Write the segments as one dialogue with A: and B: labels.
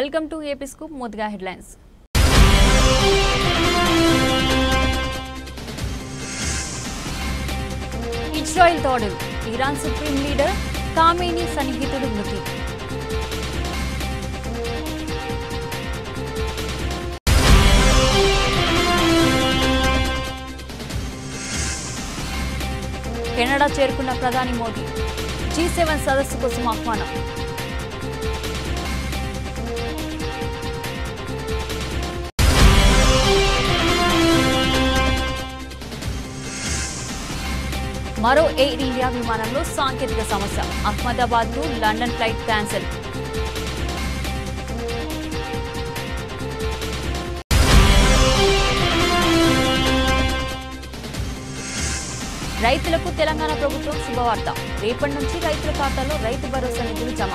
A: Welcome to AP scoop. ముందుగా headlines. Israel దాడులు, Iran supreme leader ఖామేనీ సన్నిహితుడు మృతి. కెనడా చేరుకున్న ప్రధాని మోదీ, G7 సదస్సు కోసం ఆహ్వానం. మరో ఎయిర్ ఇండియా విమానంలో సాంకేతిక సమస్య, Ahmedabad to London flight cancel. రైతులకు తెలంగాణ ప్రభుత్వం శుభవార్త, రేపటి నుంచి రైతుల ఖాతాలో రైతు భరోసా నిధులు జమ.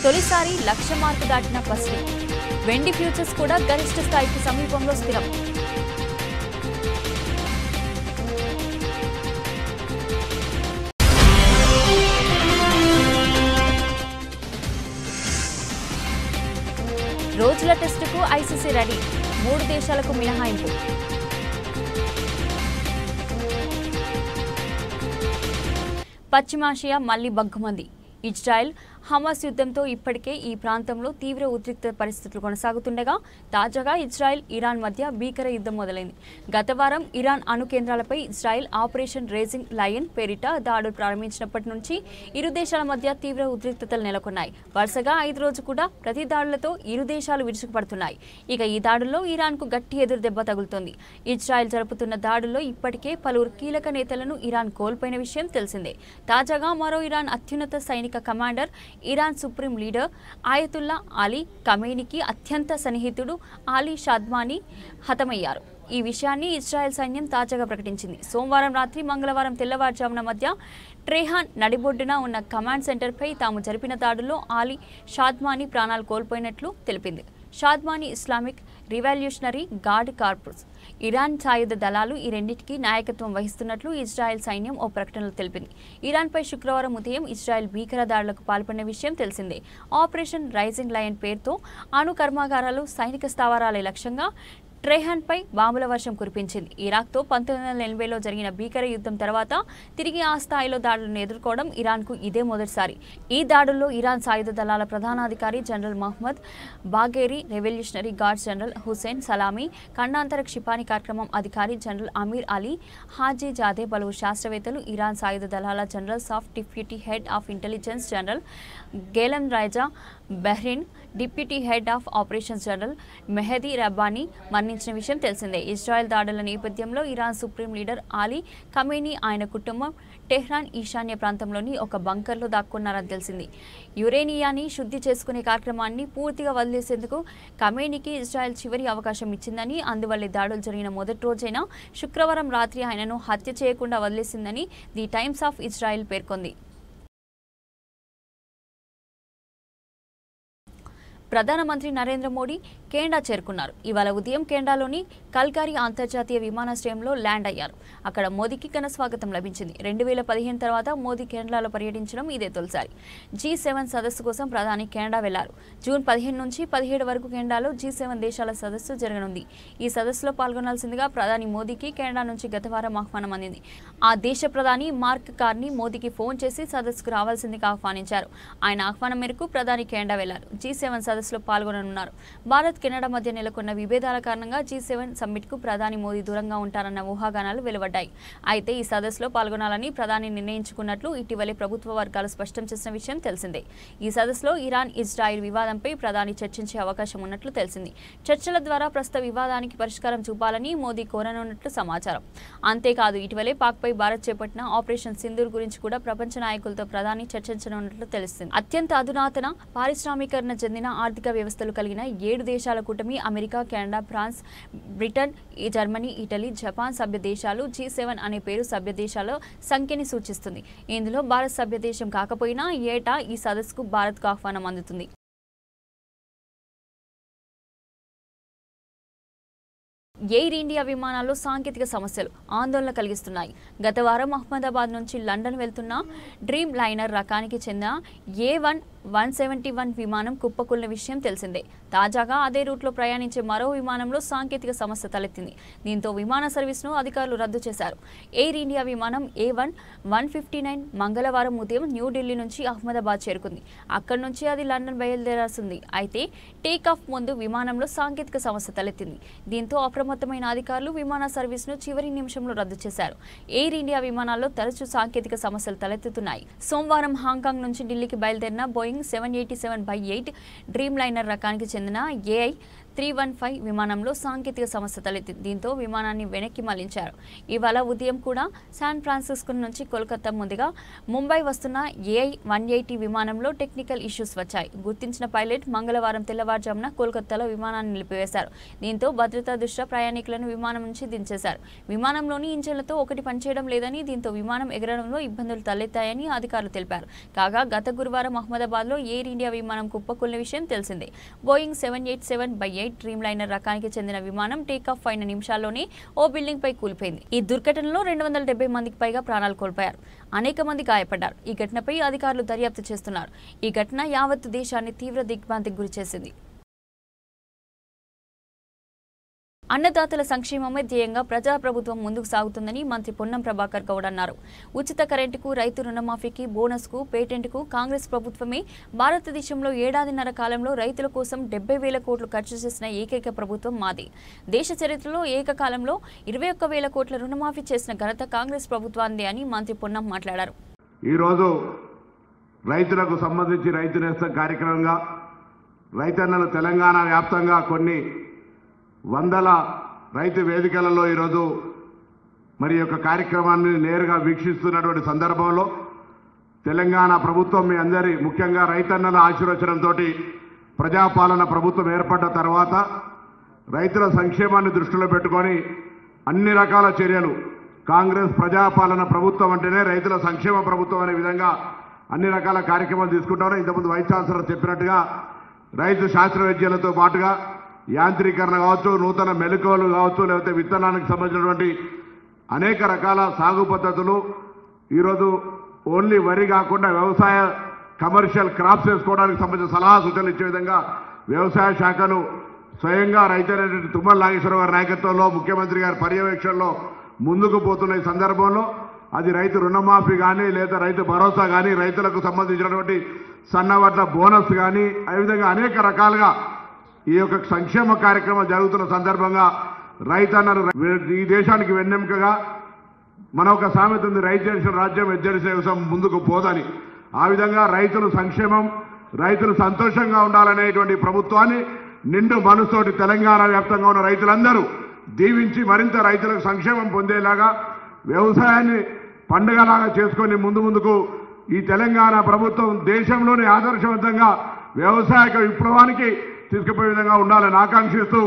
A: తొలిసారి 1,00,000 మార్కు దాటిన పసిడి, వెండి ఫ్యూచర్స్ కూడా గరిష్ట స్థాయికి సమీపంలో స్థిరం. రోజుల టెస్టుకు ఐసీసీ రెడీ, 3 దేశాలకు మినహాయింపు. పశ్చిమాసియా మళ్లీ బగ్గుమంది. ఇజ్రాయెల్ హమాస్ యుద్ధంతో ఇప్పటికే ఈ ప్రాంతంలో తీవ్ర ఉద్రిక్త పరిస్థితులు కొనసాగుతుండగా తాజాగా ఇజ్రాయెల్ ఇరాన్ మధ్య భీకర యుద్ధం మొదలైంది. గత వారం ఇరాన్ అణు కేంద్రాలపై ఇజ్రాయెల్ ఆపరేషన్ రేజింగ్ లయన్ పేరిట దాడులు ప్రారంభించినప్పటి నుంచి ఇరు దేశాల మధ్య తీవ్ర ఉద్రిక్తతలు నెలకొన్నాయి. వరుసగా 5 రోజు కూడా ప్రతి దాడులతో ఇరు దేశాలు విరుచుకుపడుతున్నాయి. ఇక ఈ దాడుల్లో ఇరాన్కు గట్టి ఎదురు దెబ్బ తగులుతోంది. ఇజ్రాయెల్ జరుపుతున్న దాడుల్లో ఇప్పటికే పలువురు కీలక నేతలను ఇరాన్ కోల్పోయిన విషయం తెలిసిందే. తాజాగా మరో ఇరాన్ అత్యున్నత సైనిక commander, Iran supreme leader Ayatollah Ali ఖమేనీకి అత్యంత సన్నిహితుడు అలీ షాద్మానీ హతమయ్యారు. ఈ విషయాన్ని ఇజ్రాయెల్ సైన్యం తాజాగా ప్రకటించింది. సోమవారం రాత్రి, మంగళవారం తెల్లవారుజామున మధ్య ట్రెహాన్ నడిబొడ్డున ఉన్న కమాండ్ సెంటర్పై తాము జరిపిన దాడుల్లో అలీ షాద్మానీ ప్రాణాలు కోల్పోయినట్లు తెలిపింది. Shadmani Islamic revolutionary guard corps, Iran సాయుధ దళాలు ఈ రెండింటికి నాయకత్వం వహిస్తున్నట్లు ఇజ్రాయెల్ సైన్యం ఓ ప్రకటనలో తెలిపింది. ఇరాన్పై శుక్రవారం ఉదయం ఇజ్రాయెల్ భీకర దాడులకు పాల్పడిన విషయం తెలిసిందే. ఆపరేషన్ రైజింగ్ లయన్ పేరుతో అణు కర్మాగారాలు, సైనిక స్థావరాల లక్ష్యంగా ట్రెహాన్పై బాంబుల వర్షం కురిపించింది. ఇరాక్తో 1980లో జరిగిన భీకర యుద్ధం తర్వాత తిరిగి ఆ స్థాయిలో దాడులను ఎదుర్కోవడం ఇరాన్కు ఇదే మొదటిసారి. ఈ దాడుల్లో ఇరాన్ సాయుధ దళాల ప్రధానాధికారి general Mohammad Bagheri, revolutionary guards general Hossein Salami, ఖండాంతర క్షిపాణి కార్యక్రమం అధికారి general Amir Ali Hajizadeh, పలువురు శాస్త్రవేత్తలు, ఇరాన్ సాయుధ దళాల generals of deputy head of intelligence general Gholamreza బహ్రీన్, deputy head of operations general Mehdi Rabbani మరణించిన విషయం తెలిసిందే. ఇజ్రాయెల్ దాడుల నేపథ్యంలో Iran supreme leader Ali Khamenei, ఆయన కుటుంబం టెహ్రాన్ ఈశాన్య ప్రాంతంలోని ఒక బంకర్లో దాక్కున్నారని తెలిసింది. యురేనియాని శుద్ధి చేసుకునే కార్యక్రమాన్ని పూర్తిగా వదిలేసేందుకు ఖమేనీకి ఇజ్రాయెల్ చివరి అవకాశం ఇచ్చిందని, అందువల్లే దాడులు జరిగిన మొదటి రోజైన శుక్రవారం రాత్రి ఆయనను హత్య చేయకుండా వదిలేసిందని ది టైమ్స్ ఆఫ్ ఇజ్రాయెల్ పేర్కొంది. ప్రధానమంత్రి నరేంద్ర మోడీ కెనడా చేరుకున్నారు. ఇవాళ ఉదయం కెనడాలోని కల్గారీ అంతర్జాతీయ విమానాశ్రయంలో ల్యాండ్ అయ్యారు. అక్కడ మోదీకి ఘన స్వాగతం లభించింది. 2015 తర్వాత మోదీ కెనడాలో పర్యటించడం ఇదే తొలిసారి. G7 సదస్సు కోసం ప్రధాని కెనడా వెళ్లారు. జూన్ 15 నుంచి 17 వరకు కెనడాలో G7 దేశాల సదస్సు జరగనుంది. ఈ సదస్సులో పాల్గొనాల్సిందిగా ప్రధాని మోదీకి కెనడా నుంచి గత వారం ఆహ్వానం అందింది. ఆ దేశ ప్రధాని మార్క్ కార్నీ మోదీకి ఫోన్ చేసి సదస్సుకు రావాల్సిందిగా ఆహ్వానించారు. ఆయన ఆహ్వానం మేరకు ప్రధాని కెనడా వెళ్లారు. G7 సదస్సులో పాల్గొననున్నారు. భారత్ కెనడా మధ్య నెలకొన్న విభేదాల కారణంగా G7 సమ్మిట్కు ప్రధాని మోదీ దూరంగా ఉంటారన్న ఊహాగానాలు వెలువడ్డాయి. అయితే ఈ సదస్సులో పాల్గొనాలని ప్రధాని నిర్ణయించుకున్నట్లు ఇటీవలే ప్రభుత్వ వర్గాలు స్పష్టం చేసిన విషయం తెలిసిందే. ఈ సదస్సులో ఇరాన్ ఇజ్రాయిల్ వివాదంపై ప్రధాని చర్చించే అవకాశం ఉన్నట్లు తెలిసింది. చర్చల ద్వారా ప్రస్తుత వివాదానికి పరిష్కారం చూపాలని మోదీ కోరనున్నట్లు సమాచారం. అంతేకాదు, ఇటీవలే పాక్పై భారత్ చేపట్టిన ఆపరేషన్ సింధూర్ గురించి కూడా ప్రపంచ నాయకులతో ప్రధాని చర్చించనున్నట్లు తెలుస్తుంది. అత్యంత అధునాతన పారిశ్రామికరణ చెందిన ఆర్థిక వ్యవస్థలు కలిగిన 7 దేశాల కూటమి America, Canada, France, Britain, Germany, Italy, Japan సభ్య దేశాలు G7 అనే పేరు సభ్య దేశాల సంఖ్యని సూచిస్తుంది. ఇందులో భారత్ సభ్య దేశం కాకపోయినా ఏటా ఈ సదస్సుకు భారత్కు ఆహ్వానం అందుతుంది. ఎయిర్ ఇండియా విమానాల్లో సాంకేతిక సమస్యలు ఆందోళన కలిగిస్తున్నాయి. గత వారం అహ్మదాబాద్ నుంచి లండన్ వెళ్తున్న డ్రీమ్ లైనర్ రకానికి చెందిన A171 విమానం కుప్పకూలిన విషయం తెలిసిందే. తాజాగా అదే రూట్లో ప్రయాణించే మరో విమానంలో సాంకేతిక సమస్య తలెత్తింది. దీంతో విమాన సర్వీస్ను అధికారులు రద్దు చేశారు. ఎయిర్ ఇండియా విమానం A159 మంగళవారం ఉదయం న్యూఢిల్లీ నుంచి అహ్మదాబాద్ చేరుకుంది. అక్కడి నుంచి అది లండన్ బయలుదేరాల్సింది. అయితే టేకాఫ్ ముందు విమానంలో సాంకేతిక సమస్య తలెత్తింది. దీంతో అప్రమత్తమైన అధికారులు విమాన సర్వీస్ను చివరి నిమిషంలో రద్దు చేశారు. ఎయిర్ ఇండియా విమానాల్లో తరచూ సాంకేతిక సమస్యలు తలెత్తుతున్నాయి. సోమవారం హాంకాంగ్ నుంచి ఢిల్లీకి బయలుదేరిన బోయింగ్ 787-8 డ్రీమ్ లైనర్ రకానికి చెందిన AI-315 విమానంలో సాంకేతిక సమస్య తలెత్తింది. దీంతో విమానాన్ని వెనక్కి మళ్లించారు. ఇవాళ ఉదయం కూడా శాన్ ఫ్రాన్సిస్కో నుంచి కోల్కతా ముందుగా ముంబై వస్తున్న AI-180 విమానంలో టెక్నికల్ ఇష్యూస్ వచ్చాయి. గుర్తించిన పైలట్ మంగళవారం తెల్లవారుజామున కోల్కతాలో విమానాన్ని నిలిపివేశారు. దీంతో భద్రతా దృష్ట్యా ప్రయాణికులను విమానం నుంచి దించేశారు. విమానంలోని ఇంజన్లతో ఒకటి పనిచేయడం లేదని, దీంతో విమానం ఎగరడంలో ఇబ్బందులు తలెత్తాయని అధికారులు తెలిపారు. కాగా గత గురువారం అహ్మదాబాద్లో ఎయిర్ ఇండియా విమానం కుప్పకూలిన విషయం తెలిసిందే. బోయింగ్ 787-8 డ్రీమ్ లైనర్ రకానికి చెందిన విమానం టేకాఫ్ అయిన నిమిషాల్లోనే ఓ బిల్డింగ్ పై కూలిపోయింది. ఈ దుర్ఘటనలో 270 మందికి పైగా ప్రాణాలు కోల్పోయారు. అనేక మంది గాయపడ్డారు. ఈ ఘటనపై అధికారులు దర్యాప్తు చేస్తున్నారు. ఈ ఘటన యావత్ దేశాన్ని తీవ్ర దిగ్భ్రాంతికి గురిచేసింది. అన్నదాతల సంక్షేమమే ధ్యేయంగా ప్రజాప్రభుత్వం ముందుకు సాగుతుందని మంత్రి పొన్నం ప్రభాకర్ గౌడ్ అన్నారు. ఉచిత కరెంటుకు, రైతు రుణమాఫీకి, బోనస్కు, పేటెంట్కు కాంగ్రెస్ ప్రభుత్వమే భారతదేశంలో ఏడాదిన్నర కాలంలో రైతుల కోసం 70,000 కోట్లు ఖర్చు చేసిన ఏకైక ప్రభుత్వం మాది. దేశ చరిత్రలో ఏకకాలంలో 21,000 కోట్ల రుణమాఫీ చేసిన ఘనత కాంగ్రెస్ ప్రభుత్వాందే అని మంత్రి పొన్నం మాట్లాడారు.
B: ఈరోజు రైతులకు సంబంధించి రైతు నేస్తం కార్యక్రమంగా రైతన్నలు తెలంగాణ వ్యాప్తంగా కొన్ని వందల రైతు వేదికలలో ఈరోజు మరి యొక్క కార్యక్రమాన్ని నేరుగా వీక్షిస్తున్నటువంటి సందర్భంలో తెలంగాణ ప్రభుత్వం మీ అందరి ముఖ్యంగా రైతన్నల ఆశీర్వచనంతో ప్రజాపాలన ప్రభుత్వం ఏర్పడ్డ తర్వాత రైతుల సంక్షేమాన్ని దృష్టిలో పెట్టుకొని అన్ని రకాల చర్యలు కాంగ్రెస్ ప్రజాపాలన ప్రభుత్వం అంటేనే రైతుల సంక్షేమ ప్రభుత్వం అనే విధంగా అన్ని రకాల కార్యక్రమాలు తీసుకుంటారు. ఇంతకుముందు వైస్ ఛాన్సలర్ చెప్పినట్టుగా రైతు శాస్త్రవేత్తలతో పాటుగా యాంత్రీకరణ కావచ్చు, నూతన మెలకువలు కావచ్చు, లేకపోతే విత్తనానికి సంబంధించినటువంటి అనేక రకాల సాగు పద్ధతులు ఈరోజు ఓన్లీ వరి కాకుండా వ్యవసాయ కమర్షియల్ క్రాప్స్ వేసుకోవడానికి సంబంధించిన సలహా సూచనలు ఇచ్చే విధంగా వ్యవసాయ శాఖను స్వయంగా రైతు తుమ్మల నాగేశ్వరరావు గారి నాయకత్వంలో ముఖ్యమంత్రి గారి పర్యవేక్షణలో ముందుకు పోతున్న ఈ సందర్భంలో అది రైతు రుణమాఫీ కానీ లేదా రైతు భరోసా కానీ రైతులకు సంబంధించినటువంటి సన్నవడ్ల బోనస్ కానీ ఆ విధంగా అనేక రకాలుగా ఈ యొక్క సంక్షేమ కార్యక్రమం జరుగుతున్న సందర్భంగా రైతన్నలు ఈ దేశానికి వెన్నెముకగా మన ఒక సామెత ఉంది, రైతు చేసిన రాజ్యం ఎజ్జడిసే వ్యవసాయం ముందుకు పోదని. ఆ విధంగా రైతుల సంక్షేమం, రైతులు సంతోషంగా ఉండాలనేటువంటి ప్రభుత్వాన్ని నిండు మనసుతోటి తెలంగాణ వ్యాప్తంగా ఉన్న రైతులందరూ దీవించి మరింత రైతులకు సంక్షేమం పొందేలాగా వ్యవసాయాన్ని పండుగలాగా చేసుకొని ముందుకు ఈ తెలంగాణ ప్రభుత్వం దేశంలోనే ఆదర్శవంతంగా వ్యవసాయ విప్లవానికి తీసుకుపోయే విధంగా ఉండాలని ఆకాంక్షిస్తూ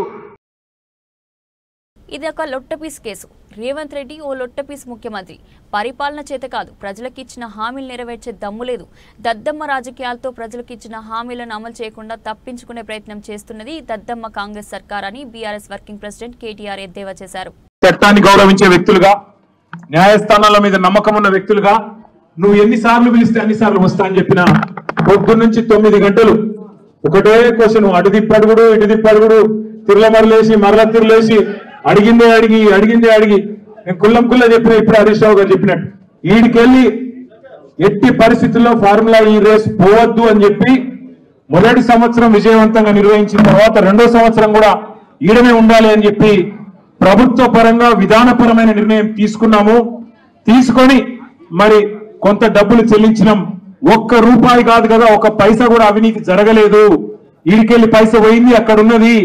A: ఇది ఒక లొట్టపీస్ కేసు. రేవంత్ రెడ్డి ఓ లొట్టపీస్ ముఖ్యమంత్రి. పరిపాలన చేత కాదు, ప్రజలకు ఇచ్చిన హామీలు నెరవేర్చే దమ్ము లేదు. దద్దమ్మ రాజకీయాలతో ప్రజలకు ఇచ్చిన హామీలను అమలు చేయకుండా తప్పించుకునే ప్రయత్నం చేస్తున్నది దద్దమ్మ కాంగ్రెస్ సర్కార్ అని బీఆర్ఎస్ వర్కింగ్ ప్రెసిడెంట్ కేటీఆర్ ఎద్దేవా చేశారు.
C: చట్టాన్ని గౌరవించే వ్యక్తులుగా, న్యాయస్థానాల మీద నమ్మకం ఉన్న వ్యక్తులుగా నువ్వు ఎన్నిసార్లు పిలిస్తే అన్నిసార్లు వస్తా అని చెప్పిన పొద్దు నుంచి 9 గంటలు ఒకటే క్వశ్చన్, అటు తిప్పడుగుడు ఇటు తిప్పడుగుడు, తిరులమరలేసి మరల తిరులేసి అడిగిందే అడిగి నేను కుల్లం చెప్పిన ఇప్పుడు హరీష్ రావు గారు చెప్పినట్టు ఈడికెళ్ళి ఎట్టి పరిస్థితుల్లో ఫార్ములా ఈ రేస్ పోవద్దు అని చెప్పి మొదటి సంవత్సరం విజయవంతంగా నిర్వహించిన తర్వాత 2వ సంవత్సరం కూడా ఈడనే ఉండాలి అని చెప్పి ప్రభుత్వ పరంగా విధానపరమైన నిర్ణయం తీసుకున్నాము. తీసుకొని మరి కొంత డబ్బులు చెల్లించినాం. ₹1 కాదు కదా, 1 పైసా కూడా అవినీతి జరగలేదు. ఈడికెళ్ళి పైసా పోయింది, అక్కడ ఉన్నది.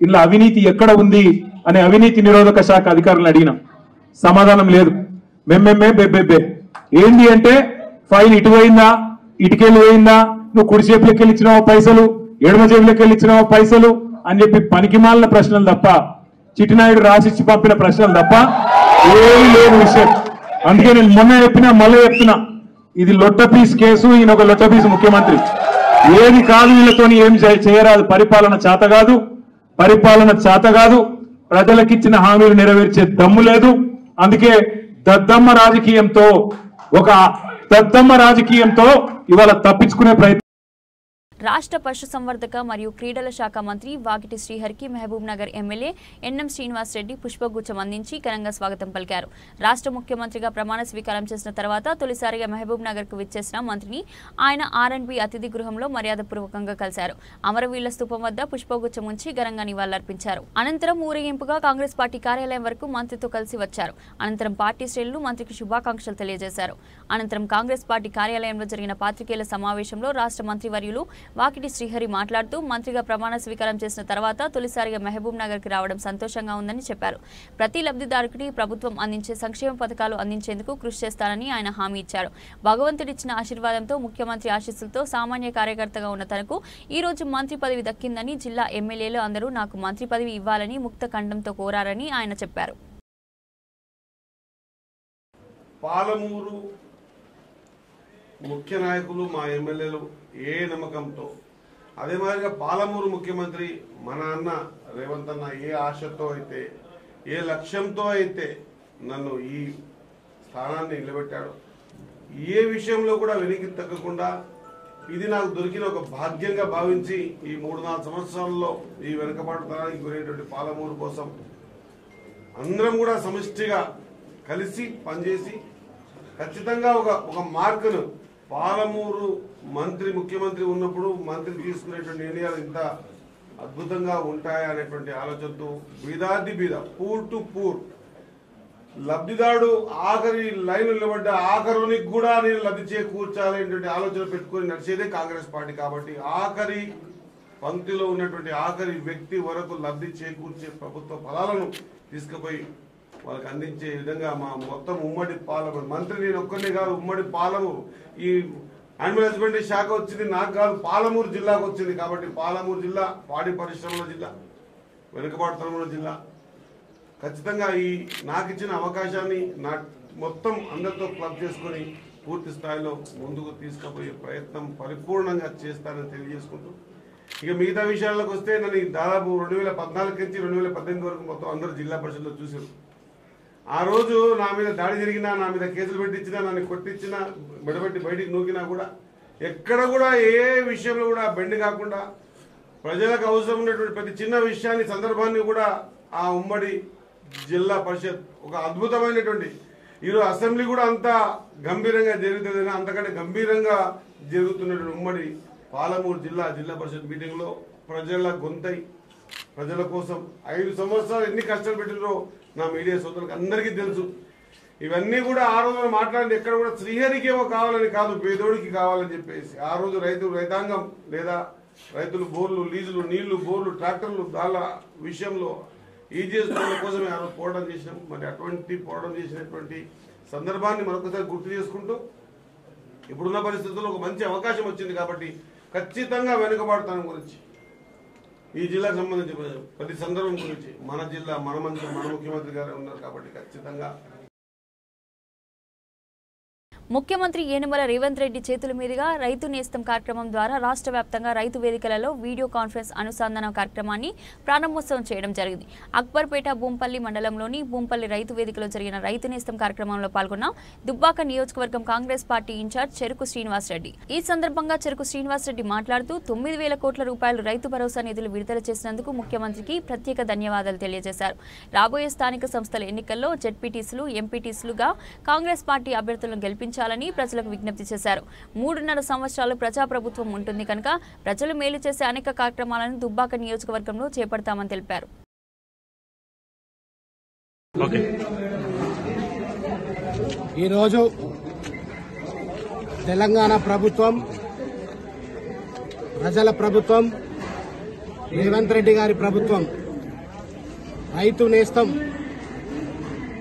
C: ఇలా అవినీతి ఎక్కడ ఉంది అనే అవినీతి నిరోధక శాఖ అధికారులను అడిగినాం. సమాధానం లేదు. బెబ్బెబ్బే ఏంటి అంటే ఫైల్ ఇటు పోయిందా, ఇటుకెళ్ళి పోయిందా, నువ్వు కుడి చేపులకి వెళ్ళి ఇచ్చినావో పైసలు, ఎడమ చేపులకి వెళ్ళి ఇచ్చినావో పైసలు అని చెప్పి పనికిమాలిన ప్రశ్నలు తప్ప, చిట్టినాయుడు రాసిచ్చి పంపిన ప్రశ్నలు తప్ప ఏమీ లేని విషయం. అందుకే నేను మొన్న చెప్పినా మళ్ళీ చెప్తున్నా, ఇది లొట్టపీస్ కేసు. ఈయన ఒక లొట్టపీస్ ముఖ్యమంత్రి. ఏది కాదు, వీళ్ళతో ఏం చేయరాదు. పరిపాలన చేత కాదు. ప్రజలకిచ్చిన హామీలు నెరవేర్చే దమ్ము లేదు. అందుకే దద్దమ్మ రాజకీయంతో ఇవాళ తప్పించుకునే ప్రయత్నం.
A: రాష్ట్ర పశుసంవర్ధక మరియు క్రీడల శాఖ మంత్రి వాకిటి శ్రీహరికి మహబూబ్ నగర్ ఎమ్మెల్యే ఎన్ఎం శ్రీనివాస్ రెడ్డి పుష్పగుచ్చం అందించి ఘనంగా స్వాగతం పలికారు. రాష్ట్ర ముఖ్యమంత్రిగా ప్రమాణ స్వీకారం చేసిన తర్వాత తొలిసారిగా మహబూబ్ నగర్ కు విచ్చేసిన మంత్రిని ఆయన ఆర్ఎండ్బి అతిథి గృహంలో మర్యాదపూర్వకంగా కలిశారు. అమరవీరుల స్తూపం వద్ద పుష్పగుచ్చం ఉంచి ఘనంగా నివాళులర్పించారు. అనంతరం ఊరేగింపుగా కాంగ్రెస్ పార్టీ కార్యాలయం వరకు మంత్రితో కలిసి వచ్చారు. అనంతరం పార్టీ శ్రేణులు మంత్రికి శుభాకాంక్షలు తెలియజేశారు. అనంతరం కాంగ్రెస్ పార్టీ కార్యాలయంలో జరిగిన పాత్రికేయుల సమావేశంలో రాష్ట్ర మంత్రివర్యులు వాకిటి శ్రీహరి మాట్లాడుతూ మంత్రిగా ప్రమాణ స్వీకారం చేసిన తర్వాత తొలిసారిగా మహబూబ్ నగర్ కి రావడం సంతోషంగా ఉందని చెప్పారు. ప్రతి లబ్ధిదారుడికి ప్రభుత్వం అందించే సంక్షేమ పథకాలు అందించేందుకు కృషి చేస్తానని ఆయన హామీ ఇచ్చారు. భగవంతుడిచ్చిన ఆశీర్వాదంతో ముఖ్యమంత్రి ఆశీస్సులతో సామాన్య కార్యకర్తగా ఉన్న తనకు ఈ రోజు మంత్రి పదవి దక్కిందని, జిల్లా ఎమ్మెల్యేలు అందరూ నాకు మంత్రి పదవి ఇవ్వాలని ముక్త కంఠంతో కోరారని ఆయన చెప్పారు.
D: పాలమూరు ముఖ్య నాయకులు మా ఎమ్మెల్యేలు ఏ నమ్మకంతో, అదే మాదిరిగా పాలమూరు ముఖ్యమంత్రి మన అన్న రేవంత్ అన్న ఏ ఆశతో అయితే, ఏ లక్ష్యంతో అయితే నన్ను ఈ స్థానాన్ని నిలబెట్టాడు, ఏ విషయంలో కూడా వెనక్కి తగ్గకుండా ఇది నాకు దొరికిన ఒక భాగ్యంగా భావించి ఈ 3-4 సంవత్సరాల్లో ఈ వెనుకబాటుతనానికి గురైనటువంటి పాలమూరు కోసం అందరం కూడా సమిష్టిగా కలిసి పనిచేసి ఖచ్చితంగా ఒక మార్కును పాలమూరు ముఖ్యమంత్రి ఉన్నప్పుడు మంత్రి తీసుకునేటువంటి నిర్ణయాలు ఇంత అద్భుతంగా ఉంటాయనేటువంటి ఆలోచనతో బీదాది బీద, పూర్ టు పూర్, లబ్ధిదారుడు ఆఖరి లైన్ నిలబడ్డ ఆఖరునికి కూడా నేను లబ్ధి చేకూర్చాలనేటువంటి ఆలోచన పెట్టుకుని నడిచేదే కాంగ్రెస్ పార్టీ. కాబట్టి ఆఖరి పంక్తిలో ఉన్నటువంటి ఆఖరి వ్యక్తి వరకు లబ్ధి చేకూర్చే ప్రభుత్వ ఫలాలను తీసుకుపోయి వాళ్ళకి అందించే విధంగా మా మొత్తం ఉమ్మడి పాలమూరు మంత్రి నేను ఒక్కనే కాదు, ఉమ్మడి పాలమూరు ఈ యానిమల్ హస్బెండరీ శాఖ వచ్చింది నాకు కాదు, పాలమూరు జిల్లాకు వచ్చింది. కాబట్టి పాలమూరు జిల్లా పాడి పరిశ్రమల జిల్లా, వెనుకబాటుతనంలో జిల్లా. ఖచ్చితంగా ఈ నాకు ఇచ్చిన అవకాశాన్ని నా మొత్తం అందరితో క్లబ్ చేసుకొని పూర్తి స్థాయిలో ముందుకు తీసుకుపోయే ప్రయత్నం పరిపూర్ణంగా చేస్తానని తెలియజేసుకుంటూ, ఇక మిగతా విషయాలకు వస్తే నన్ను దాదాపు 2014 నుంచి 2018 వరకు మొత్తం అందరూ జిల్లా పరిషత్లో చూశారు. ఆ రోజు నా మీద దాడి జరిగినా, నా మీద కేసులు పెట్టించినా, నన్ను కొట్టించినా, మెడబెట్టి బయటికి నూకినా కూడా ఎక్కడ కూడా ఏ విషయంలో కూడా బెండ్ కాకుండా ప్రజలకు అవసరం ఉన్నటువంటి ప్రతి చిన్న విషయాన్ని సందర్భాన్ని కూడా ఆ ఉమ్మడి జిల్లా పరిషత్ ఒక అద్భుతమైనటువంటి, ఈరోజు అసెంబ్లీ కూడా అంత గంభీరంగా జరుగుతుంది, అంతకంటే గంభీరంగా జరుగుతున్నటువంటి ఉమ్మడి పాలమూరు జిల్లా పరిషత్ మీటింగ్ లో ప్రజల గొంతై ప్రజల కోసం 5 సంవత్సరాలు ఎన్ని కష్టాలు పెట్టినో నా మీడియా సోదరులకు అందరికీ తెలుసు. ఇవన్నీ కూడా ఆ రోజున మాట్లాడింది ఎక్కడ కూడా శ్రీహరికి ఏమో కావాలని కాదు, పేదోడికి కావాలని చెప్పేసి ఆ రోజు రైతాంగం లేదా రైతులు బోర్లు, లీజులు, నీళ్లు, బోర్లు, ట్రాక్టర్లు దాళ్ళ విషయంలో ఈజీఎస్ కోసమే ఆ రోజు పోరాటం చేసినాం. మరి అటువంటి పోరాటం చేసినటువంటి సందర్భాన్ని మరొకసారి గుర్తు చేసుకుంటూ ఇప్పుడున్న పరిస్థితుల్లో ఒక మంచి అవకాశం వచ్చింది. కాబట్టి ఖచ్చితంగా వెనుకబాటుతనం గురించి, ఈ జిల్లాకు సంబంధించి ప్రతి సందర్భం గురించి మన జిల్లా, మన మంత్రి, మన ముఖ్యమంత్రి గారు ఉన్నారు. కాబట్టి ఖచ్చితంగా
A: ముఖ్యమంత్రి యనమల రేవంత్ రెడ్డి చేతుల మీదుగా రైతు నేస్తం కార్యక్రమం ద్వారా రాష్ట్ర వ్యాప్తంగా రైతు వేదికలలో వీడియో కాన్ఫరెన్స్ అనుసంధాన కార్యక్రమాన్ని ప్రారంభోత్సవం చేయడం జరిగింది. అక్బర్పేట భూంపల్లి మండలంలోని భూంపల్లి రైతు వేదికలో జరిగిన రైతు నేస్తం కార్యక్రమంలో పాల్గొన్న దుబ్బాక నియోజకవర్గం కాంగ్రెస్ పార్టీ ఇన్ఛార్జ్ చెరుకు శ్రీనివాస్ రెడ్డి. ఈ సందర్భంగా చెరుకు శ్రీనివాస్ రెడ్డి మాట్లాడుతూ 9,000 కోట్ల రూపాయలు రైతు భరోసా నిధులు విడుదల చేసినందుకు ముఖ్యమంత్రికి ప్రత్యేక ధన్యవాదాలు తెలియజేశారు. రాబోయే స్థానిక సంస్థల ఎన్నికల్లో జెడ్పీటీసీలు, ఎంపీటీసీలుగా కాంగ్రెస్ పార్టీ అభ్యర్థులను గెలిపించాలని ప్రజలకు విజ్ఞప్తి చేశారు. 3.5 సంవత్సరాలు ప్రజాప్రభుత్వం ఉంటుంది కనుక ప్రజలు మేలు చేసే అనేక కార్యక్రమాలను దుబ్బాక నియోజకవర్గంలో చేపడతామని తెలిపారు.
E: ఈరోజు తెలంగాణ ప్రభుత్వం, ప్రజల ప్రభుత్వం, రేవంత్ రెడ్డి గారి ప్రభుత్వం రైతు నేస్తం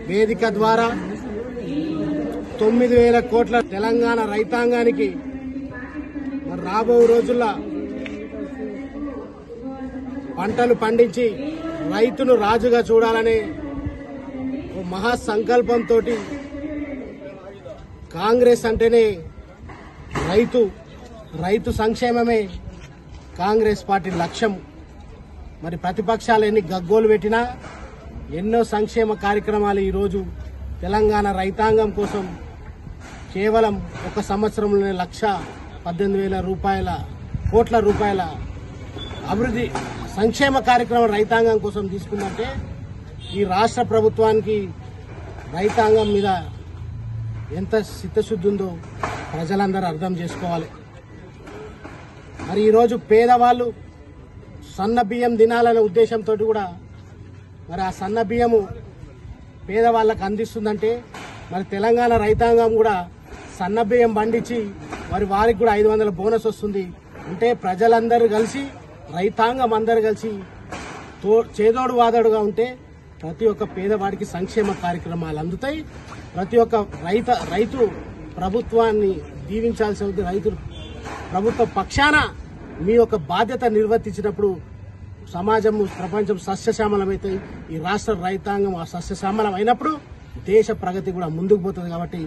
E: వేదిక ద్వారా 9,000 కోట్ల తెలంగాణ రైతాంగానికి మరి రాబో రోజుల్లో పంటలు పండించి రైతును రాజుగా చూడాలనే ఓ మహా సంకల్పంతో కాంగ్రెస్ అంటేనే రైతు సంక్షేమమే కాంగ్రెస్ పార్టీ లక్ష్యం. మరి ప్రతిపక్షాలు ఎన్ని గగ్గోలు పెట్టినా, ఎన్నో సంక్షేమ కార్యక్రమాలు ఈరోజు తెలంగాణ రైతాంగం కోసం కేవలం ఒక సంవత్సరంలోనే 1,18,000 కోట్ల రూపాయల అభివృద్ధి సంక్షేమ కార్యక్రమం రైతాంగం కోసం తీసుకుందంటే ఈ రాష్ట్ర ప్రభుత్వానికి రైతాంగం మీద ఎంత చిత్తశుద్ధి ఉందో ప్రజలందరూ అర్థం చేసుకోవాలి. మరి ఈరోజు పేదవాళ్ళు సన్న బియ్యం తినాలనే ఉద్దేశంతో కూడా మరి ఆ సన్న బియ్యము పేదవాళ్ళకు అందిస్తుందంటే మరి తెలంగాణ రైతాంగం కూడా సన్న బియ్యం పండించి మరి వారికి కూడా 500 బోనస్ వస్తుంది. అంటే ప్రజలందరూ కలిసి రైతాంగం అందరూ కలిసి చేదోడు వాదోడుగా ఉంటే ప్రతి ఒక్క పేదవాడికి సంక్షేమ కార్యక్రమాలు అందుతాయి. ప్రతి ఒక్క రైతు ప్రభుత్వాన్ని దీవించాల్సి ఉంది. రైతులు ప్రభుత్వ పక్షాన మీ యొక్క బాధ్యత నిర్వర్తించినప్పుడు సమాజం ప్రపంచం సస్యశ్యామలమైతే ఈ రాష్ట్ర రైతాంగం ఆ సస్యశ్యామలం అయినప్పుడు దేశ ప్రగతి కూడా ముందుకు పోతుంది. కాబట్టి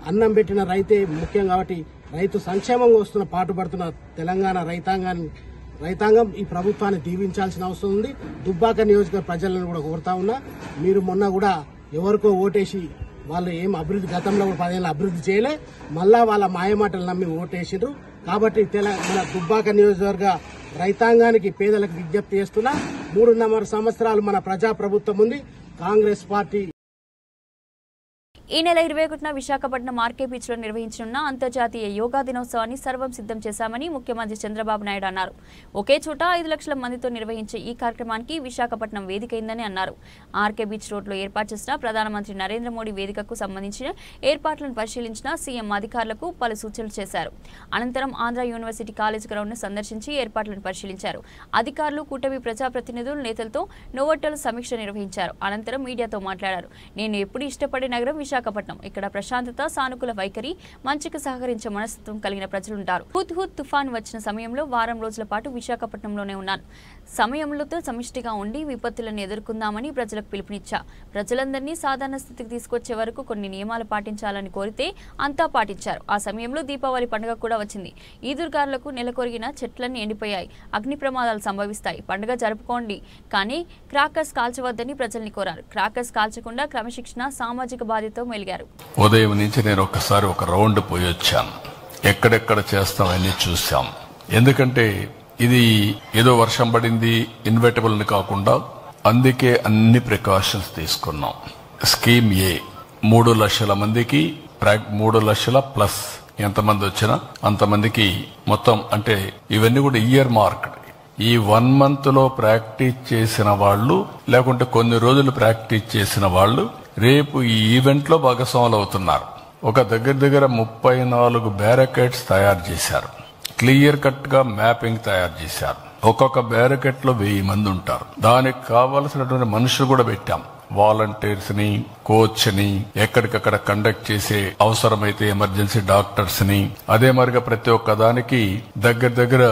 E: అన్నం పెట్టిన రైతే ముఖ్యం. కాబట్టి రైతు సంక్షేమంగా వస్తున్న పాటుపడుతున్న తెలంగాణ రైతాంగం ఈ ప్రభుత్వాన్ని దీవించాల్సిన అవసరం ఉంది. దుబ్బాక నియోజకవర్గ ప్రజలను కూడా కోరుతా ఉన్నా, మీరు మొన్న కూడా ఎవరికో ఓటేసి వాళ్ళు ఏం అభివృద్ధి గతంలో కూడా 10 ఏళ్ళ అభివృద్ధి చేయలే, మళ్ళా వాళ్ళ మాయమాటలు నమ్మి ఓటేసిండ్రు. కాబట్టి మన దుబ్బాక నియోజకవర్గ రైతాంగానికి పేదలకు విజ్ఞప్తి చేస్తున్నా, 3.5 సంవత్సరాలు మన ప్రజాప్రభుత్వం ఉంది. కాంగ్రెస్ పార్టీ
A: ఈ నెల 21న విశాఖపట్నం ఆర్కే బీచ్ లో నిర్వహించనున్న అంతర్జాతీయ యోగా దినోత్సవాన్ని సర్వం సిద్ధం చేశామని ముఖ్యమంత్రి చంద్రబాబు నాయుడు అన్నారు. ఒకే చోట 5 లక్షల మందితో నిర్వహించే ఈ కార్యక్రమానికి విశాఖపట్నం వేదికైందని అన్నారు. ఆర్కే బీచ్ రోడ్లో ఏర్పాటు చేసిన ప్రధానమంత్రి నరేంద్ర మోడీ వేదికకు సంబంధించిన ఏర్పాట్లను పరిశీలించిన సీఎం అధికారులకు పలు సూచనలు చేశారు. అనంతరం ఆంధ్ర యూనివర్సిటీ కాలేజ్ గ్రౌండ్ ను సందర్శించి ఏర్పాట్లను పరిశీలించారు. అధికారులు కూటమి ప్రజాప్రతినిధుల నేతలతో నోవోటల్ సమీక్ష నిర్వహించారు. అనంతరం మీడియాతో మాట్లాడారు. నేను ఎప్పుడు ఇష్టపడే నగరం విశాఖపట్నం. ఇక్కడ ప్రశాంతత, సానుకూల వైఖరి, మంచికి సహకరించే మనస్తత్వం కలిగిన ప్రజలుంటారు. హుద్ తుఫాన్ వచ్చిన సమయంలో వారం రోజుల పాటు విశాఖపట్నంలోనే ఉన్నాను. సమయంలో సమిష్టిగా ఉండి విపత్తులను ఎదుర్కొందామని ప్రజలకు పిలుపునిచ్చా. ప్రజలందరినీ సాధారణ స్థితికి తీసుకొచ్చే వరకు కొన్ని నియమాలు పాటించాలని కోరితే అంతా పాటించారు. ఆ సమయంలో దీపావళి పండుగ కూడా వచ్చింది. ఈదురుగాలులకు నెలకొరిగిన చెట్లన్నీ ఎండిపోయాయి. అగ్ని ప్రమాదాలు సంభవిస్తాయి. పండుగ జరుపుకోండి, కానీ క్రాకర్స్ కాల్చవద్దని ప్రజల్ని కోరారు. క్రాకర్స్ కాల్చకుండా క్రమశిక్షణ, సామాజిక బాధ్యత మెలిగారు.
F: ఉదయం నుంచి నేను ఒక్కసారి ఒక రౌండ్ పోయి వచ్చాను. ఎక్కడెక్కడ చేస్తామని చూసాం. ఎందుకంటే ఇది ఏదో వర్షం పడింది ఇన్వెటబుల్ ని కాకుండా, అందుకే అన్ని ప్రికాషన్స్ తీసుకున్నాం. స్కీమ్ ఏ 3 లక్షల మందికి 3 లక్షల ప్లస్ ఎంతమంది వచ్చినా అంతమందికి మొత్తం, అంటే ఇవన్నీ కూడా ఇయర్ మార్క్. ఈ 1 మంత్ లో ప్రాక్టీస్ చేసిన వాళ్ళు, లేకుంటే కొన్ని రోజులు ప్రాక్టీస్ చేసిన వాళ్ళు రేపు ఈ ఈవెంట్ లో భాగస్వాములు అవుతున్నారు. ఒక దగ్గర 34 బ్యారికేడ్స్ తయారు చేశారు. క్లియర్ కట్ గా మ్యాపింగ్ తయారు చేశారు. ఒక్కొక్క బ్యారికేడ్ లో 1000 మంది ఉంటారు. దానికి కావలసినటువంటి మనుషులు కూడా పెట్టాం. వాలంటీర్స్ ని, కోచ్ ని, ఎక్కడికక్కడ కండక్ట్ చేసే అవసరమైతే ఎమర్జెన్సీ డాక్టర్స్ ని, అదే మరిగా ప్రతి ఒక్క దానికి దగ్గర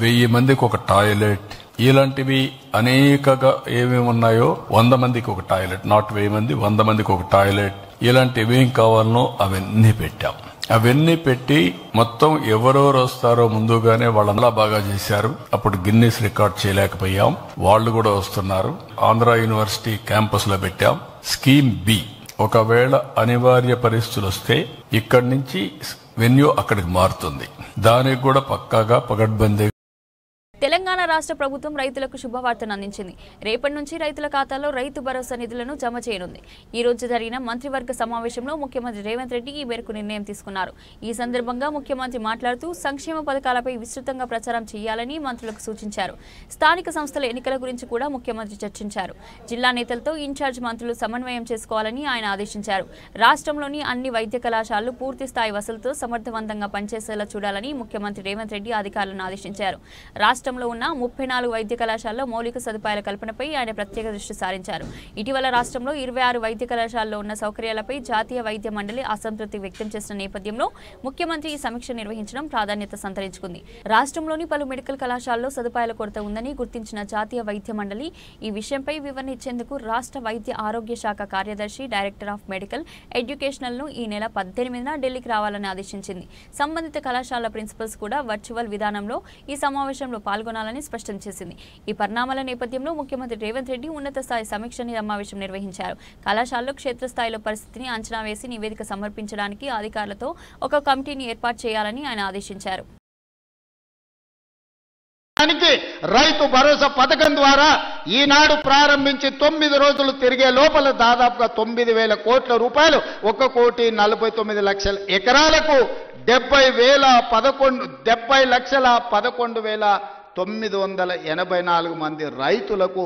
F: 1000 మందికి ఒక టాయిలెట్, ఇలాంటివి అనేకగా ఏమేమి ఉన్నాయో 100 మందికి ఒక టాయిలెట్, నాట్ 1000 మంది, 100 మందికి ఒక టాయిలెట్, ఇలాంటివి ఏం కావాలనో అవన్నీ పెట్టాం. అవన్నీ పెట్టి మొత్తం ఎవరెవరు వస్తారో ముందుగానే వాళ్ళలా బాగా చేశారు. అప్పుడు గిన్నెస్ రికార్డ్ చేయలేకపోయాం. వాళ్ళు కూడా వస్తున్నారు. ఆంధ్ర యూనివర్సిటీ క్యాంపస్ లో పెట్టాం. స్కీమ్ బి, ఒకవేళ అనివార్య పరిస్థితులు వస్తే ఇక్కడి నుంచి వెన్యూ అక్కడికి మారుతుంది. దానికి కూడా పక్కాగా పగడ్బందీ.
A: తెలంగాణ రాష్ట్ర ప్రభుత్వం రైతులకు శుభవార్తను అందించింది. రేపటి నుంచి రైతుల ఖాతాలో రైతు భరోసా నిధులను జమ చేయనుంది. ఈ రోజు జరిగిన మంత్రివర్గ సమావేశంలో ముఖ్యమంత్రి రేవంత్ రెడ్డి ఈ మేరకు నిర్ణయం తీసుకున్నారు. ఈ సందర్భంగా ముఖ్యమంత్రి మాట్లాడుతూ సంక్షేమ పథకాలపై విస్తృతంగా ప్రచారం చేయాలని మంత్రులకు సూచించారు. స్థానిక సంస్థల ఎన్నికల గురించి కూడా ముఖ్యమంత్రి చర్చించారు. జిల్లా నేతలతో ఇన్ఛార్జ్ మంత్రులు సమన్వయం చేసుకోవాలని ఆయన ఆదేశించారు. రాష్ట్రంలోని అన్ని వైద్య కళాశాలలు పూర్తి స్థాయి వసతులతో సమర్థవంతంగా పనిచేసేలా చూడాలని ముఖ్యమంత్రి రేవంత్ రెడ్డి అధికారులను ఆదేశించారు. రాష్ట్రంలో ఉన్న 34 వైద్య కళాశాలలో మౌలిక సదుపాయాల కల్పనపై ఆయన ప్రత్యేక దృష్టి సారించారు. ఇటీవల రాష్ట్రంలో 26 వైద్య కళాశాలలో ఉన్న సౌకర్యాలపై జాతీయ వైద్య మండలి అసంతృప్తి వ్యక్తం చేసిన నేపథ్యంలో ముఖ్యమంత్రి ఈ సమీక్ష నిర్వహించడం ప్రాధాన్యత సంతరించుకుంది. రాష్ట్రంలోని పలు మెడికల్ కళాశాలలో సదుపాయాల కొరత ఉందని గుర్తించిన జాతీయ వైద్య మండలి ఈ విషయంపై వివరణ ఇచ్చేందుకు రాష్ట్ర వైద్య ఆరోగ్య శాఖ కార్యదర్శి, డైరెక్టర్ ఆఫ్ మెడికల్ ఎడ్యుకేషనల్ ను ఈ నెల 18న ఢిల్లీకి రావాలని ఆదేశించింది. సంబంధిత కళాశాల ప్రిన్సిపల్స్ కూడా వర్చువల్ విధానంలో ఈ సమావేశంలో పాల్గొనాలని చేయాలని స్పష్టం చేసింది. ఈ పరిణామాల నేపథ్యంలో ముఖ్యమంత్రి రేవంత్ రెడ్డి ఉన్నత స్థాయి సమీక్ష సమావేశం నిర్వహించారు. కళాశాలలో క్షేత్రస్థాయిలో పరిస్థితిని అంచనా వేసి నివేదిక సమర్పించడానికి అధికారులతో ఒక కమిటీని ఏర్పాటు చేయాలని ఆయన ఆదేశించారు.
G: రైతు భరోసా పథకం ద్వారా ఈనాడు ప్రారంభించి 9 రోజులు తిరిగే లోపల దాదాపుగా 9,000 కోట్ల రూపాయలు 1,49,00,000 ఎకరాలకు 70,11,984 మంది రైతులకు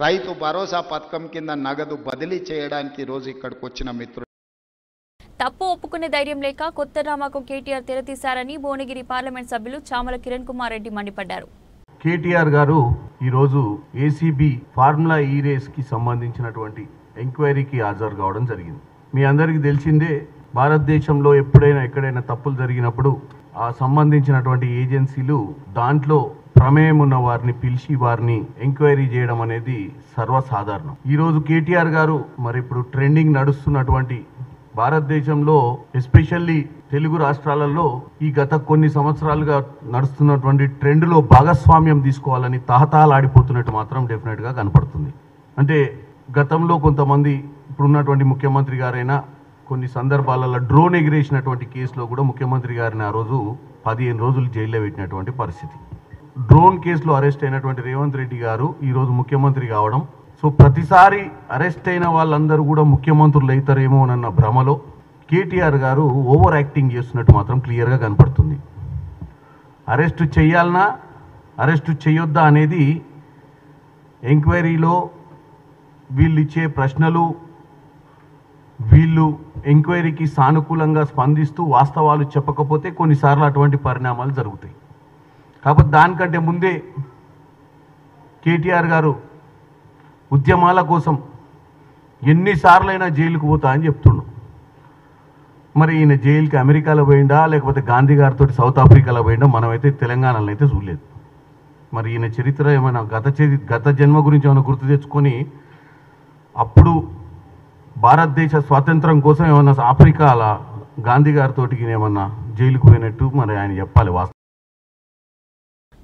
G: రైతు భరోసా పథకం కింద నగదు బదిలీ చేయడానికి ఈరోజు ఇక్కడికి వచ్చిన మిత్రులు.
A: తప్పు ఒప్పుకునే ధైర్యం లేక కొత్త డ్రామాకు కేటీఆర్ తెరతీశారని భువనగిరి పార్లమెంట్ సభ్యులు చామల కిరణ్ కుమార్ రెడ్డి మండిపడ్డారు.
H: కేటీఆర్ గారు ఈరోజు ఏసీబీ ఫార్ములా ఈ రేస్కి సంబంధించినటువంటి ఎంక్వైరీకి హాజరు కావడం జరిగింది. మీ అందరికీ తెలిసిందే, భారతదేశంలో ఎక్కడైనా తప్పులు జరిగినప్పుడు ఆ సంబంధించినటువంటి ఏజెన్సీలు దాంట్లో ప్రమేయం ఉన్న వారిని పిలిచి వారిని ఎంక్వైరీ చేయడం అనేది సర్వసాధారణం. ఈరోజు కేటీఆర్ గారు మరి ఇప్పుడు ట్రెండింగ్ నడుస్తున్నటువంటి భారతదేశంలో ఎస్పెషల్లీ తెలుగు రాష్ట్రాలలో ఈ గత కొన్ని సంవత్సరాలుగా నడుస్తున్నటువంటి ట్రెండ్లో భాగస్వామ్యం తీసుకోవాలని తహతహలాడిపోతున్నట్టు మాత్రం డెఫినెట్గా కనపడుతుంది. అంటే గతంలో కొంతమంది ఇప్పుడున్నటువంటి ముఖ్యమంత్రి గారైనా కొన్ని సందర్భాలలో డ్రోన్ ఎగిరేసినటువంటి కేసులో కూడా ముఖ్యమంత్రి గారిని ఆ రోజు 15 రోజులు జైల్లో పెట్టినటువంటి పరిస్థితి. డ్రోన్ కేసులో అరెస్ట్ అయినటువంటి రేవంత్ రెడ్డి గారు ఈరోజు ముఖ్యమంత్రి కావడం, సో ప్రతిసారి అరెస్ట్ అయిన వాళ్ళందరూ కూడా ముఖ్యమంత్రులు అవుతారేమో అన్న భ్రమలో కేటీఆర్ గారు ఓవర్ యాక్టింగ్ చేస్తున్నట్టు మాత్రం క్లియర్గా కనపడుతుంది. అరెస్టు చేయాలన్నా అరెస్టు చేయొద్దా అనేది ఎంక్వైరీలో వీళ్ళు ఇచ్చే ప్రశ్నలు, వీళ్ళు ఎంక్వైరీకి సానుకూలంగా స్పందిస్తూ వాస్తవాలు చెప్పకపోతే కొన్నిసార్లు అటువంటి పరిణామాలు జరుగుతాయి. కాబట్టి దానికంటే ముందే కేటీఆర్ గారు ఉద్యమాల కోసం ఎన్నిసార్లైనా జైలుకు పోతా అని చెప్తుండు. మరి ఈయన జైలుకి అమెరికాలో పోయిందా లేకపోతే గాంధీ గారితో సౌత్ ఆఫ్రికాలో పోయిందా మనమైతే తెలంగాణలో అయితే చూడలేదు. మరి ఈయన చరిత్ర ఏమైనా గత జన్మ గురించి ఏమైనా గుర్తు తెచ్చుకొని అప్పుడు భారతదేశ స్వాతంత్రం కోసం ఏమన్నా ఆఫ్రికాల గాంధీ గారితో ఏమన్నా జైలుకు పోయినట్టు మరి ఆయన చెప్పాలి.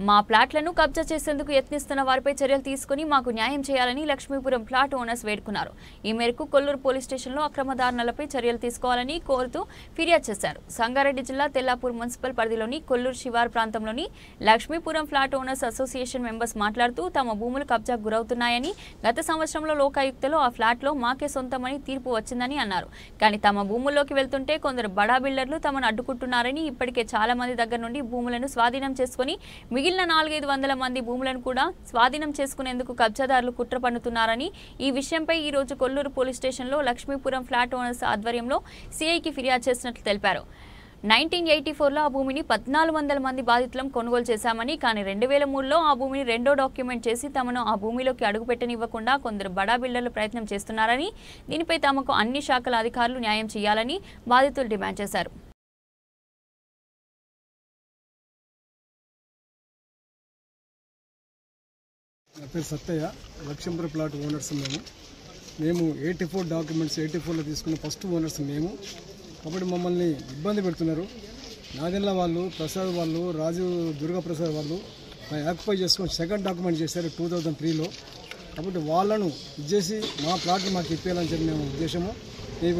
A: మా ప్లాట్లను కబ్జా చేసేందుకు యత్నిస్తున్న వారిపై చర్యలు తీసుకుని మాకు న్యాయం చేయాలని లక్ష్మీపురం ప్లాట్ ఓనర్స్ వేడుకున్నారు. ఈ మేరకు కొల్లూరు పోలీస్ స్టేషన్లో అక్రమదారులపై చర్యలు తీసుకోవాలని కోరుతూ ఫిర్యాదు చేశారు. సంగారెడ్డి జిల్లా తెల్లాపూర్ మున్సిపల్ పరిధిలోని కొల్లూరు శివారు ప్రాంతంలోని Lakshmipuram flat owners association members మాట్లాడుతూ తమ భూములు కబ్జాకు గురవుతున్నాయని, గత సంవత్సరంలో లోకాయుక్తలో ఆ ఫ్లాట్లో మాకే సొంతమని తీర్పు వచ్చిందని అన్నారు. కానీ తమ భూముల్లోకి వెళ్తుంటే కొందరు బడా బిల్డర్లు తమను అడ్డుకుంటున్నారని, ఇప్పటికే చాలా మంది దగ్గర నుండి భూములను స్వాధీనం చేసుకుని మిగిలిన 400-500 మంది భూములను కూడా స్వాధీనం చేసుకునేందుకు కబ్జాదారులు కుట్ర పన్నుతున్నారని, ఈ విషయంపై ఈ రోజు కొల్లూరు పోలీస్ స్టేషన్లో లక్ష్మీపురం ఫ్లాట్ ఓనర్స్ ఆధ్వర్యంలో సిఐకి ఫిర్యాదు చేసినట్లు తెలిపారు. 1984లో ఆ భూమిని 1400 మంది బాధితులం కొనుగోలు చేశామని, కానీ 2003లో ఆ భూమిని రెండో డాక్యుమెంట్ చేసి తమను ఆ భూమిలోకి అడుగుపెట్టనివ్వకుండా కొందరు బడా బిల్డర్లు ప్రయత్నం చేస్తున్నారని, దీనిపై తమకు అన్ని శాఖల అధికారులు న్యాయం చేయాలని బాధితులు డిమాండ్ చేశారు.
I: నా పేరు సత్తయ్య, లక్ష్మీపురం ప్లాట్ ఓనర్స్. మేము 84 డాక్యుమెంట్స్ 84లో తీసుకున్న ఫస్ట్ ఓనర్స్ మేము. కాబట్టి మమ్మల్ని ఇబ్బంది పెడుతున్నారు. నాదెల్ల వాళ్ళు, ప్రసాద్ వాళ్ళు, రాజు దుర్గాప్రసాద్ వాళ్ళు ఆక్యుపై చేసుకొని సెకండ్ డాక్యుమెంట్ చేశారు 2003లో. కాబట్టి వాళ్ళను ఇచ్చేసి మా ప్లాట్ని మాకు ఇప్పేయాలని చెప్పి మేము ఉద్దేశము. మేము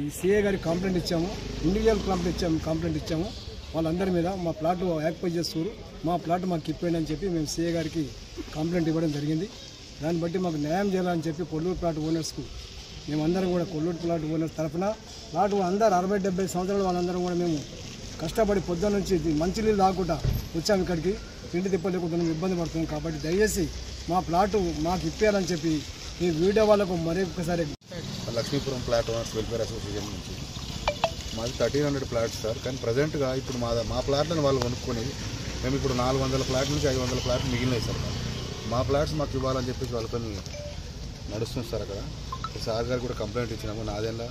I: ఈ సిఏ గారికి కంప్లైంట్ ఇచ్చాము, ఇండివిజువల్ కంప్లైంట్ ఇచ్చాము. వాళ్ళందరి మీద మా ప్లాట్ ఆక్యుపై చేస్తారు, మా ప్లాట్ మాకు ఇప్పేయండి అని చెప్పి మేము సిఏ గారికి కంప్లైంట్ ఇవ్వడం జరిగింది. దాన్ని బట్టి మాకు న్యాయం చేయాలని చెప్పి కొల్లూరు ప్లాట్ ఓనర్స్కు మేమందరం కూడా కొల్లూరు ప్లాట్ ఓనర్స్ తరఫున ప్లాట్ అందరూ 60-70 సంవత్సరాలు వాళ్ళందరం కూడా మేము కష్టపడి పొద్దున్న నుంచి మంచినీళ్ళు తాగకుండా వచ్చాము ఇక్కడికి. తిండి తిప్పలేకుండా ఇబ్బంది పడుతున్నాం. కాబట్టి దయచేసి మా ప్లాటు మాకు ఇప్పేయాలని చెప్పి ఈ వీడియో వాళ్ళకు మరొకసారి.
J: Lakshmipuram plot owners welfare association నుంచి మాది 1300 ప్లాట్స్ సార్. కానీ ప్రజెంట్గా ఇప్పుడు మా ప్లాట్లను వాళ్ళు కొనుక్కొని మేము ఇప్పుడు 400 ప్లాట్ నుంచి 500 ప్లాట్లు మిగిలినాయి సార్. మా ప్లాట్స్ మాకు ఇవ్వాలని చెప్పేసి వాళ్ళతో నడుస్తుంది సార్. అక్కడ సార్ గారు కూడా కంప్లైంట్ ఇచ్చినాము. నాదెల్ల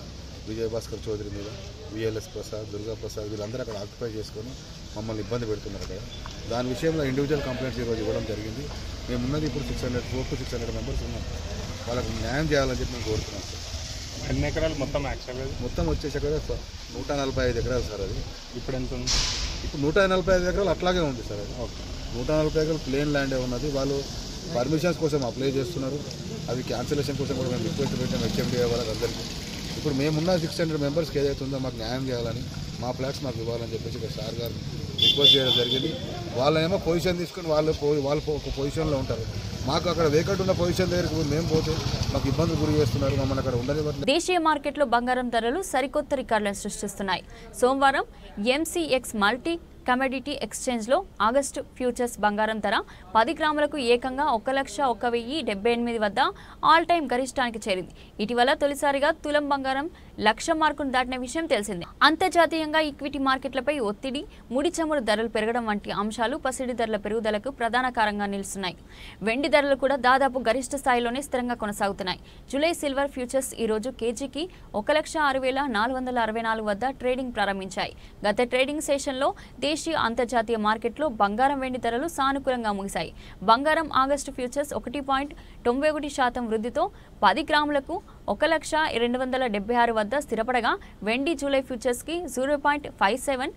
J: విజయభాస్కర్ చౌదరి మీద, విఎల్ఎస్ ప్రసాద్, దుర్గా ప్రసాద్ వీళ్ళందరూ అక్కడ ఆక్యుపై చేసుకొని మమ్మల్ని ఇబ్బంది పెడుతున్నారు అక్కడ. దాని విషయంలో ఇండివిజువల్ కంప్లైంట్స్ ఈరోజు ఇవ్వడం జరిగింది. మేము ఉన్నది ఇప్పుడు 400-600 మెంబర్స్ ఉన్నాం. వాళ్ళకు న్యాయం చేయాలని చెప్పి మేము కోరుతున్నాం సార్.
C: ఎన్ని ఎకరాలు మొత్తం
J: వచ్చేసి అక్కడ 145 ఎకరాలు సార్. అది
C: ఇప్పుడు ఎంత ఉంది?
J: ఇప్పుడు 145 ఎకరాలు అట్లాగే ఉంది సార్. అది
C: ఓకే.
J: 140 ఎకరాలు ప్లేన్ ల్యాండే ఉన్నది. వాళ్ళు పర్మిషన్స్ కోసం అప్లై చేస్తున్నారు. అవి క్యాన్సిలేషన్ కోసం కూడా మేము రిక్వెస్ట్ పెట్టాం హెచ్ఎండిఏ వాళ్ళకి అందరికీ. ఇప్పుడు మేమున్న 600 మెంబర్స్కి ఏదైతే ఉందో మాకు న్యాయం చేయాలని, మా ఫ్లాట్స్ మాకు ఇవ్వాలని చెప్పేసి ఇక్కడ సార్ గారు రిక్వెస్ట్ చేయడం జరిగింది. వాళ్ళేమో పొజిషన్ తీసుకుని వాళ్ళు ఒక పొజిషన్లో ఉంటారు. మాకు అక్కడ వేకెంట్ ఉన్న పొజిషన్ దగ్గరికి మేము పోతే మాకు ఇబ్బందులు గురి చేస్తున్నారు. మమ్మల్ని అక్కడ ఉండనివ్వట్లేదు.
A: దేశీయ మార్కెట్లో బంగారం ధరలు సరికొత్త రికార్డులను సృష్టిస్తున్నాయి. సోమవారం ఎంసీఎక్స్ మల్టీ కమోడిటీ ఎక్స్చేంజ్లో ఆగస్టు ఫ్యూచర్స్ బంగారం ధర 10 గ్రాములకు ఏకంగా 1,01,078 వద్ద ఆల్ టైమ్ గరిష్టానికి చేరింది. ఇటీవల తొలిసారిగా తులం బంగారం 1,00,000 మార్కును దాటిన విషయం తెలిసిందే. అంతర్జాతీయంగా ఈక్విటీ మార్కెట్లపై ఒత్తిడి, ముడి చమురు ధరలు పెరగడం వంటి అంశాలు పసిడి ధరల పెరుగుదలకు ప్రధాన కారణంగా నిలుస్తున్నాయి. వెండి ధరలు కూడా దాదాపు గరిష్ట స్థాయిలోనే స్థిరంగా కొనసాగుతున్నాయి. జూలై సిల్వర్ ఫ్యూచర్స్ ఈరోజు కేజీకి 1,06,464 వద్ద ట్రేడింగ్ ప్రారంభించాయి. గత ట్రేడింగ్ సెషన్లో దేశీయ అంతర్జాతీయ మార్కెట్లో బంగారం వెండి ధరలు సానుకూలంగా ముగిశాయి. బంగారం ఆగస్టు ఫ్యూచర్స్ 1.91% వృద్ధితో 10 గ్రాములకు 1,02,76 వద్ద స్థిరపడగా, వెండి జూలై ఫ్యూచర్స్కి 0.57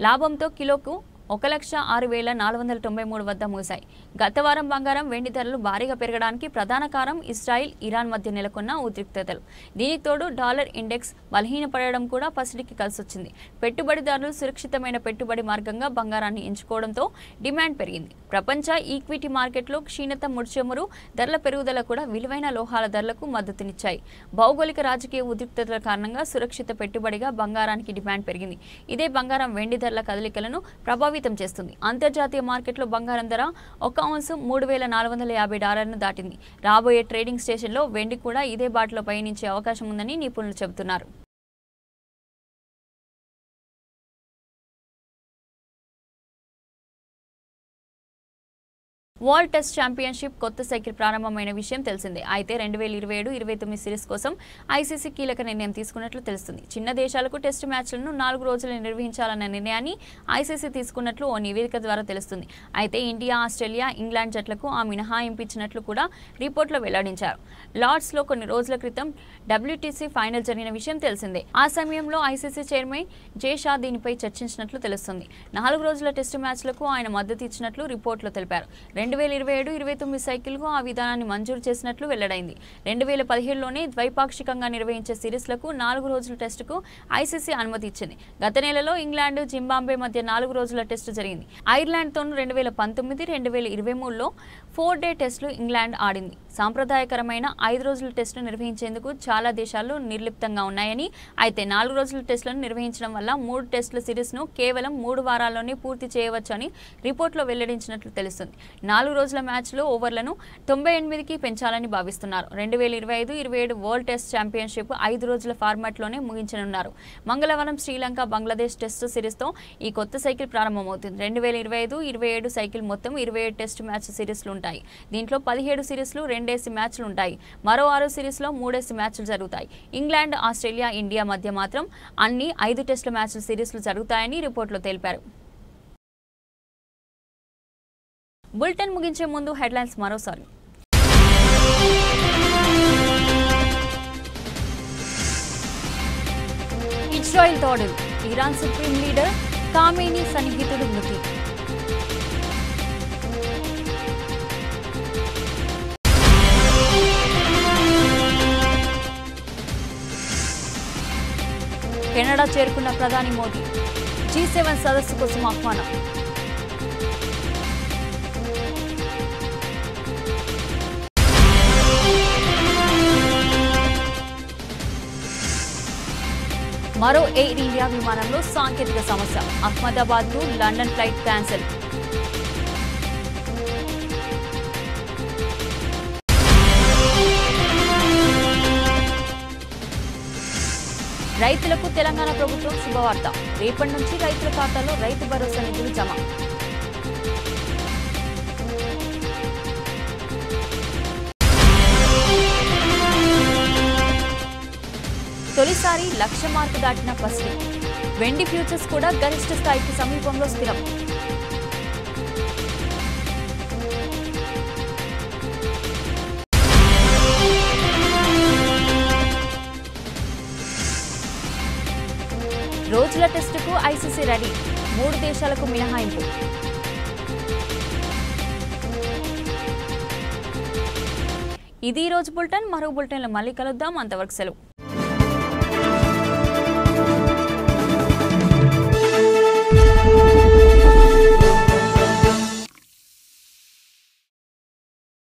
A: లాభంతో కిలోకు 1,06,493 వద్ద ముగిశాయి. గత వారం బంగారం వెండి ధరలు భారీగా పెరగడానికి ప్రధాన కారణం ఇజ్రాయిల్, ఇరాన్ మధ్య నెలకొన్న ఉద్రిక్తతలు. దీనికి తోడు డాలర్ ఇండెక్స్ బలహీనపడడం కూడా పసిడికి కలిసొచ్చింది. పెట్టుబడిదారులు సురక్షితమైన పెట్టుబడి మార్గంగా బంగారాన్ని ఎంచుకోవడంతో డిమాండ్ పెరిగింది. ప్రపంచ ఈక్విటీ మార్కెట్లో క్షీణత, ముడిచమురు ధరల పెరుగుదల కూడా విలువైన లోహాల ధరలకు మద్దతునిచ్చాయి. భౌగోళిక రాజకీయ ఉద్రిక్తతల కారణంగా సురక్షిత పెట్టుబడిగా బంగారానికి డిమాండ్ పెరిగింది. ఇదే బంగారం వెండి ధరల కదలికలను ప్రభావితం చేస్తుంది. అంతర్జాతీయ మార్కెట్లో బంగారం ధర 1 ఔన్సు $3,450 దాటింది. రాబోయే ట్రేడింగ్ స్టేషన్లో వెండి కూడా ఇదే బాటలో పయనించే అవకాశం ఉందని నిపుణులు చెబుతున్నారు. వరల్డ్ టెస్ట్ ఛాంపియన్షిప్ కొత్త సైకిల్ ప్రారంభమైన విషయం తెలిసిందే. అయితే 2027-29 సిరీస్ కోసం ఐసీసీ కీలక నిర్ణయం తీసుకున్నట్లు తెలుస్తుంది. చిన్న దేశాలకు టెస్ట్ మ్యాచ్లను 4 రోజులు నిర్వహించాలన్న నిర్ణయాన్ని ఐసీసీ తీసుకున్నట్లు ఓ నివేదిక ద్వారా తెలుస్తుంది. అయితే ఇండియా, ఆస్ట్రేలియా, ఇంగ్లాండ్ జట్లకు ఆ మినహాయింపు ఇచ్చినట్లు కూడా రిపోర్ట్లో వెల్లడించారు. లార్డ్స్లో కొన్ని రోజుల క్రితం డబ్ల్యూటీసీ ఫైనల్ జరిగిన విషయం తెలిసిందే. ఆ సమయంలో ఐసీసీ చైర్మన్ జే షా దీనిపై చర్చించినట్లు తెలుస్తుంది. 4 రోజుల టెస్ట్ మ్యాచ్లకు ఆయన మద్దతు ఇచ్చినట్లు రిపోర్ట్లో తెలిపారు. 2027-29 సైకిల్కు ఆ విధానాన్ని మంజూరు చేసినట్లు వెల్లడైంది. 2017లోనే ద్వైపాక్షికంగా నిర్వహించే సిరీస్లకు 4 రోజుల టెస్టుకు ఐసీసీ అనుమతి ఇచ్చింది. గత నెలలో ఇంగ్లాండ్, జింబాబ్వే మధ్య 4 రోజుల టెస్టు జరిగింది. ఐర్లాండ్తోనూ 2019, 2023లో 4-డే టెస్టులు ఇంగ్లాండ్ ఆడింది. సాంప్రదాయకరమైన 5 రోజుల టెస్టు నిర్వహించేందుకు చాలా దేశాలు నిర్లిప్తంగా ఉన్నాయని, అయితే 4 రోజుల టెస్టులను నిర్వహించడం వల్ల 3 టెస్టుల సిరీస్ను కేవలం 3 వారాల్లోనే పూర్తి చేయవచ్చని రిపోర్ట్లో వెల్లడించినట్లు తెలుస్తుంది. 4 రోజుల మ్యాచ్లో ఓవర్లను 98కి పెంచాలని భావిస్తున్నారు. 2025-27 వరల్డ్ టెస్ట్ ఛాంపియన్షిప్ 5 రోజుల ఫార్మాట్లోనే ముగించనున్నారు. మంగళవారం శ్రీలంక, బంగ్లాదేశ్ టెస్టు సిరీస్తో ఈ కొత్త సైకిల్ ప్రారంభమవుతుంది. 2025-27 సైకిల్ మొత్తం 27 టెస్ట్ మ్యాచ్ సిరీస్లు ఉంటాయి. దీంట్లో 17 సిరీస్లు, 2 మ్యాచ్లు ఉంటాయి. మరో 6 సిరీస్లో 3 మ్యాచ్లు జరుగుతాయి. ఇంగ్లాండ్, ఆస్ట్రేలియా, ఇండియా మధ్య మాత్రం అన్ని 5 టెస్టుల మ్యాచ్ల సిరీస్లు జరుగుతాయని రిపోర్ట్లో తెలిపారు. బులెటిన్ ముగించే ముందు హెడ్లైన్స్ మరోసారి. ఇజ్రాయెల్ దాడులు, ఇరాన్ సుప్రీం లీడర్ ఖామేనీ సన్నిహితుడు మృతి. కెనడా చేరుకున్న ప్రధాని మోదీ, G7 సదస్సు కోసం ఆహ్వానం. మరో ఎయిర్ ఇండియా విమానంలో సాంకేతిక సమస్య, Ahmedabad to London flight cancel. రైతులకు తెలంగాణ ప్రభుత్వం శుభవార్త, రేపటి నుంచి రైతుల ఖాతాలో రైతు భరోసా నిధులు జమ. తొలిసారి 1,00,000 మార్కు దాటిన పసిడి, వెండి ఫ్యూచర్స్ కూడా గరిష్ట స్థాయికి సమీపంలో స్థిరం. రోజుల టెస్టుకు ఐసీసీ రెడీ, 3 దేశాలకు మినహాయింపు. ఇది ఈ రోజు బులెటిన్. మరో బులెటిన్లో మళ్ళీ కలుద్దాం. అంతవరకు సెలవు.